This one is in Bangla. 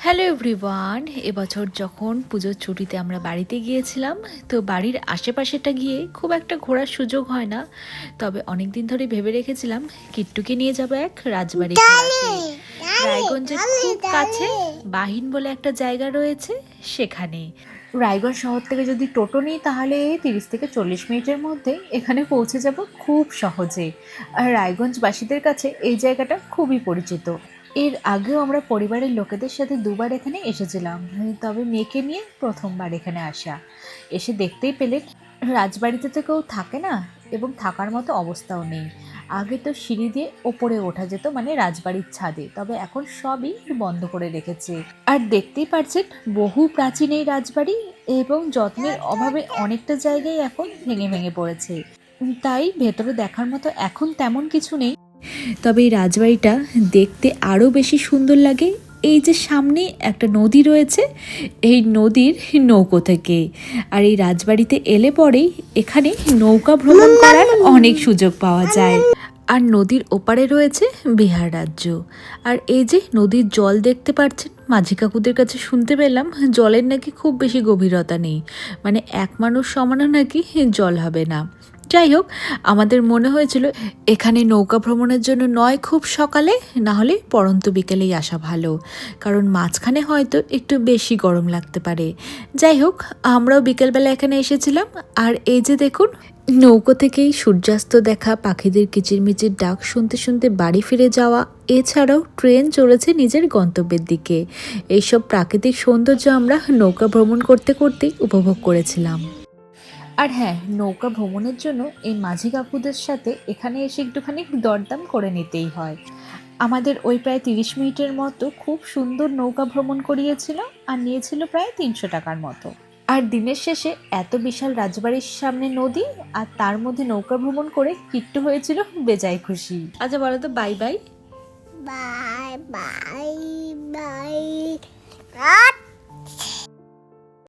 হ্যালো এভরিওয়ান, এবছর যখন পুজোর ছুটিতে আমরা বাড়িতে গিয়েছিলাম, তো বাড়ির আশেপাশেটা গিয়ে খুব একটা ঘোরার সুযোগ হয় না। তবে অনেক দিন ধরে ভেবে রেখেছিলাম কিট্টুকে নিয়ে যাবো এক রাজবাড়ি ঘোরাতে। রায়গঞ্জের খুব কাছে বাহিন বলে একটা জায়গা রয়েছে, সেখানে। রায়গঞ্জ শহর থেকে যদি টোটো নিই তাহলে 30 থেকে 40 মিনিটের মধ্যে এখানে পৌঁছে যাব খুব সহজে। আর রায়গঞ্জবাসীদের কাছে এই জায়গাটা খুবই পরিচিত। এর আগেও আমরা পরিবারের লোকেদের সাথে দুবার এখানে এসেছিলাম, তবে মেয়েকে নিয়ে প্রথমবার এখানে আসা। এসে দেখতেই পেলেন রাজবাড়িতে তো কেউ থাকে না, এবং থাকার মতো অবস্থাও নেই। আগে তো সিঁড়ি দিয়ে ওপরে ওঠা যেত, মানে রাজবাড়ির ছাদে, তবে এখন সবই বন্ধ করে রেখেছে। আর দেখতেই পারছেন বহু প্রাচীন এই রাজবাড়ি, এবং যত্নের অভাবে অনেকটা জায়গায় এখন ভেঙে ভেঙে পড়েছে। তাই ভেতরে দেখার মতো এখন তেমন কিছু নেই। তবে এই রাজবাড়িটা দেখতে আরও বেশি সুন্দর লাগে এই যে সামনে একটা নদী রয়েছে, এই নদীর নৌকো থেকে। আর এই রাজবাড়িতে এলে পরেই এখানে নৌকা ভ্রমণ করার অনেক সুযোগ পাওয়া যায়। আর নদীর ওপারে রয়েছে বিহার রাজ্য। আর এই যে নদীর জল দেখতে পাচ্ছেন, মাঝি কাকুদের কাছে শুনতে পেলাম জলের নাকি খুব বেশি গভীরতা নেই, মানে এক মানুষ সমানও নাকি জল হবে না। যাই হোক, আমাদের মনে হয়েছিল এখানে নৌকা ভ্রমণের জন্য নয় খুব সকালে, না হলে পড়ন্ত বিকেলেই আসা ভালো, কারণ মাঝখানে হয়তো একটু বেশি গরম লাগতে পারে। যাই হোক, আমরাও বিকেলবেলা এখানে এসেছিলাম। আর এই যে দেখুন, নৌকো থেকেই সূর্যাস্ত দেখা, পাখিদের কিচিরমিচির ডাক শুনতে শুনতে বাড়ি ফিরে যাওয়া, এছাড়াও ট্রেন চলেছে নিজের গন্তব্যের দিকে। এইসব প্রাকৃতিক সৌন্দর্য আমরা নৌকা ভ্রমণ করতে করতেই উপভোগ করেছিলাম। আর হ্যাঁ, নৌকা ভ্রমণের জন্য এই মাঝি কাকুদের সাথে এখানে এসে একটুখানি দরদাম করে নিতেই হয়। আমাদের ওই প্রায় 30 মিনিটের মতো খুব সুন্দর নৌকা ভ্রমণ করিয়েছিল, আর নিয়েছিল প্রায় 300 টাকার মতো। আর দিনের শেষে এত বিশাল রাজবাড়ির সামনে নদী, আর তার মধ্যে নৌকা ভ্রমণ করে কিট্টু হয়েছিল বেজায় খুশি। আচ্ছা বলো তো, বাই বাই। Bye bye.